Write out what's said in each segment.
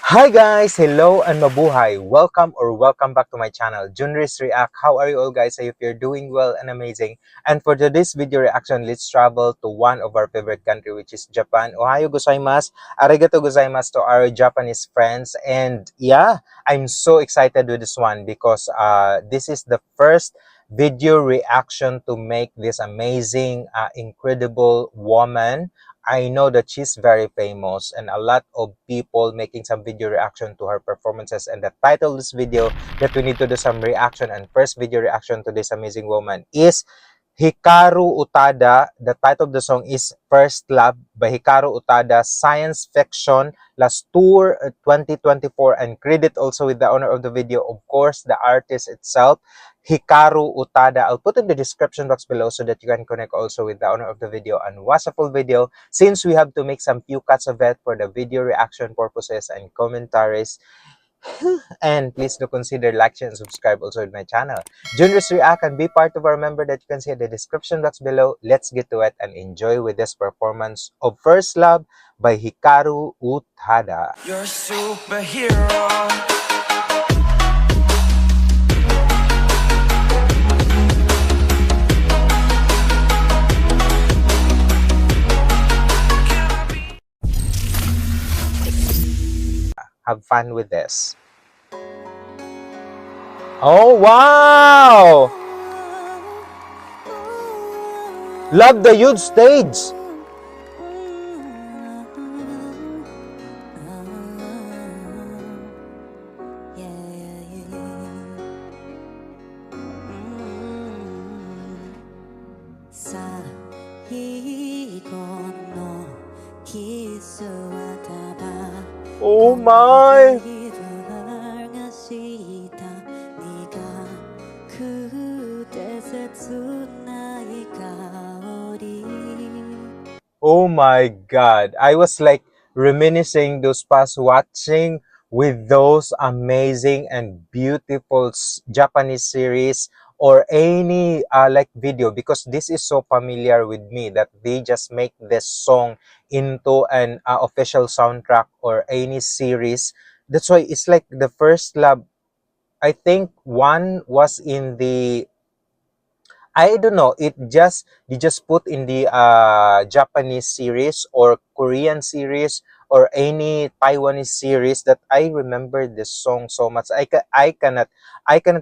Hi guys! Hello and mabuhay! Welcome back to my channel, Junris React. How are you all guys? I hope you're doing well and amazing. And for today's video reaction, let's travel to one of our favorite country, which is Japan. Ohayo gozaimasu! Arigato gozaimasu to our Japanese friends. And yeah, I'm so excited with this one because this is the first video reaction to make this amazing, incredible woman. I know that she's very famous and a lot of people making some video reaction to her performances, and the title of this video that we need to do some reaction and first video reaction to this amazing woman is Hikaru Utada. The title of the song is First Love by Hikaru Utada, Science Fiction Last Tour 2024, and credit also with the owner of the video, of course, the artist itself, Hikaru Utada. I'll put in the description box below so that you can connect also with the owner of the video and watch a full video, since we have to make some few cuts of it for the video reaction purposes and commentaries. And please do consider like, share, and subscribe also with my channel, Junris React, and be part of our member that you can see in the description box below. Let's get to it and enjoy with this performance of First Love by Hikaru Utada. You're a superhero. Have fun with this. Oh, wow! Love the huge stage! Oh my! Oh my God. I was like reminiscing those past watching with those amazing and beautiful Japanese series or any like video, because this is so familiar with me that they just make this song into an official soundtrack or any series. That's why it's like the First Love. I think one was in the, I don't know. They just put in the Japanese series or Korean series or any Taiwanese series that I remember this song so much. I cannot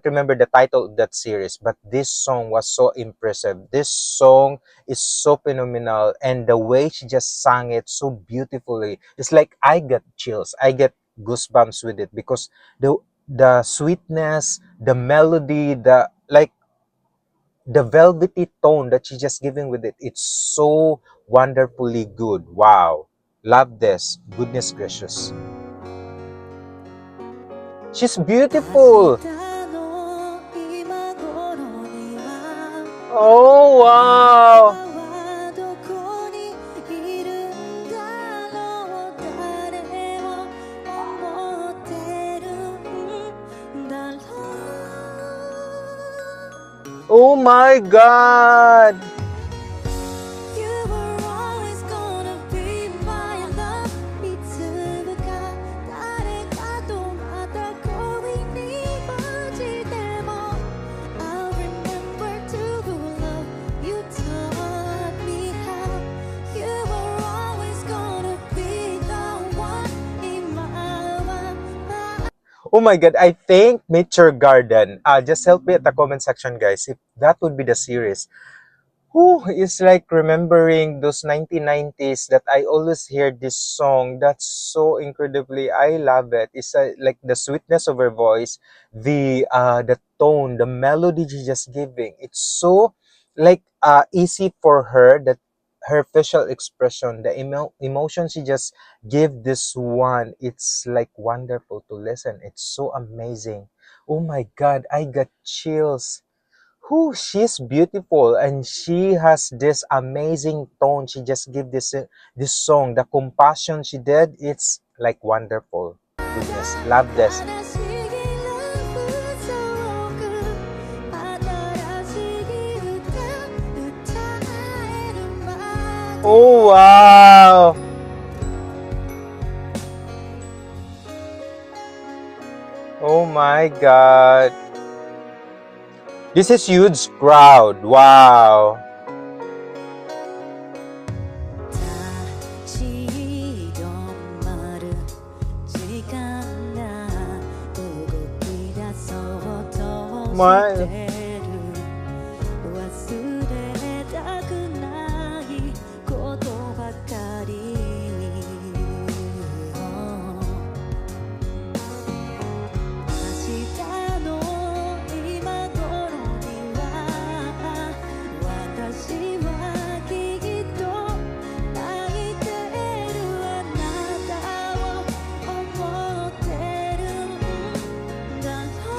remember the title of that series, but this song was so impressive. This song is so phenomenal, and the way she just sang it so beautifully. It's like I get chills. I get goosebumps with it because the sweetness, the melody, the velvety tone that she's just giving with it, it's so wonderfully good. Wow, love this. Goodness gracious, she's beautiful. Oh wow. Oh my God. Oh my God, I think Nature Garden. Just help me at the comment section, guys, if that would be the series. Who is like remembering those 1990s that I always hear this song. That's so incredibly, I love it. It's like the sweetness of her voice, the tone, the melody she's just giving. It's so like easy for her, that her facial expression, the emotion she just give this one. It's like wonderful to listen. It's so amazing. Oh my God, I got chills. Who, she's beautiful and she has this amazing tone. She just give this song, the compassion she did, it's like wonderful. Goodness, love this. Oh wow. Oh my god. This is huge crowd. Wow. 立ち止まる時間が動き出そうとしてる My. 忘れたくないことばかり明日の今頃には私はきっと泣いてるあなたを思ってるんだろう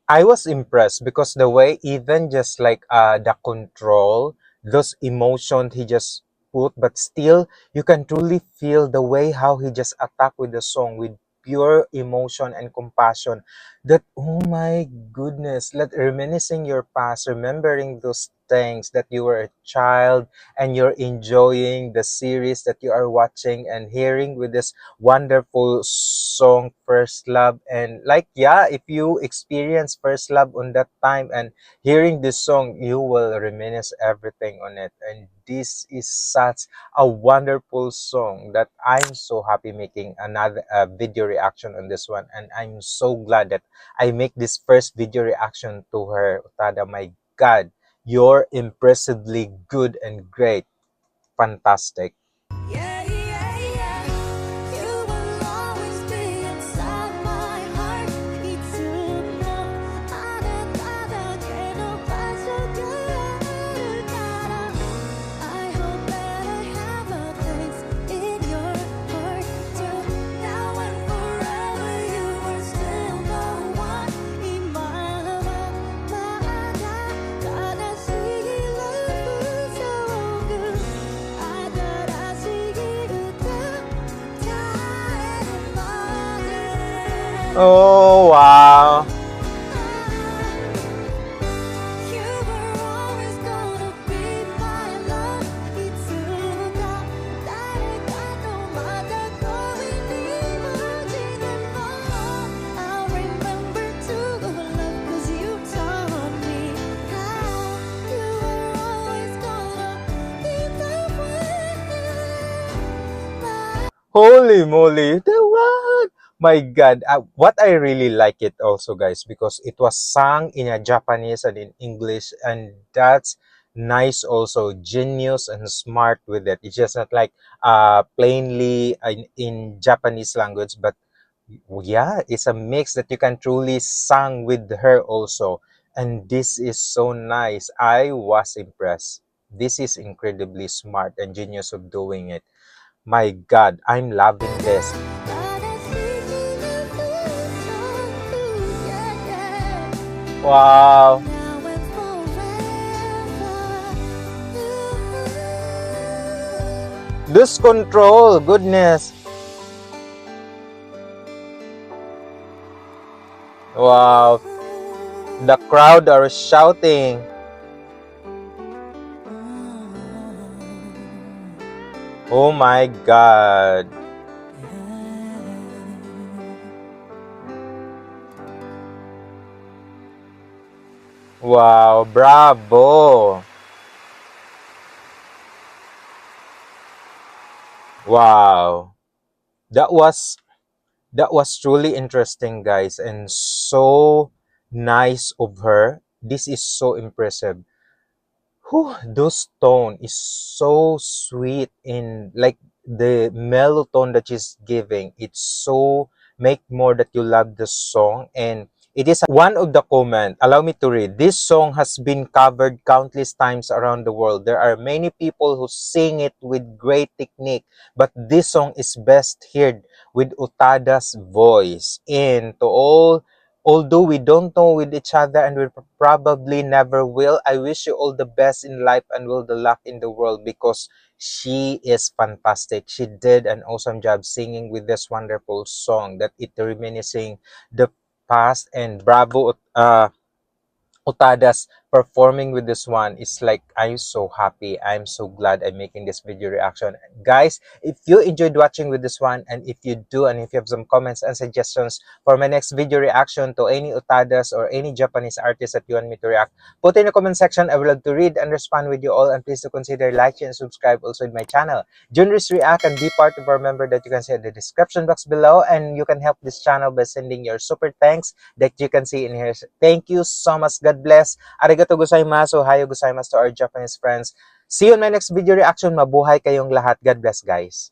I was impressed because the way even just like the control, those emotions he just put, but still you can truly feel the way how he just attacked with the song with pure emotion and compassion. That oh my goodness, let reminiscing your past, remembering those things that you were a child and you're enjoying the series that you are watching and hearing with this wonderful song First Love. And like yeah, if you experience first love on that time and hearing this song, you will reminisce everything on it. And this is such a wonderful song that I'm so happy making another video reaction on this one. And I'm so glad that I make this first video reaction to her. Utada, my god, you're impressively good and great. Fantastic. Yeah, yeah, yeah. You will always be inside my heart. いつもあなただけの場所があるから。I hope that I have a place in your heart too. Now and forever you are still the one. 今はまだ悲しい love song. 新しい歌歌えるまで Oh wow. You were always gonna be my love いつか誰かとまた恋に落ちても I'll remember to love cause you taught me how You were always gonna be the one Holy moly, the what? My God, what I really like it also, guys, because it was sung in a Japanese and in English, and that's nice also. Genius and smart with it. It's just not like plainly in Japanese language, but yeah, it's a mix that you can truly sing with her also. And this is so nice. I was impressed. This is incredibly smart and genius of doing it. My God, I'm loving this. 私になる Wow. Now and forever Lose control. Goodness. Wow. The crowd are shouting. Oh my God. Wow. Bravo. Wow. That was truly interesting, guys, and so nice of her. This is so impressive. Whew, those tone is so sweet in like the mellow tone that she's giving. It's so make more that you love the song. And it is one of the comment. Allow me to read. This song has been covered countless times around the world. There are many people who sing it with great technique, but this song is best heard with Utada's voice. And to all, although we don't know with each other and we probably never will, I wish you all the best in life and all the luck in the world because she is fantastic. She did an awesome job singing with this wonderful song that it reminiscing the past. And bravo, Utada's performing with this one is like, I'm so happy. I'm so glad I'm making this video reaction. Guys, if you enjoyed watching with this one, and if you do, and if you have some comments and suggestions for my next video reaction to any Utadas or any Japanese artist that you want me to react, put in the comment section. I would love to read and respond with you all, and please do consider liking and subscribe also in my channel, Junris React, and be part of our member that you can see in the description box below, and you can help this channel by sending your super thanks that you can see in here. Thank you so much. God bless. Arigato gozaimasu. Ohayo gozaimasu to our Japanese friends. See you in my next video reaction. Mabuhay kayong lahat. God bless, guys.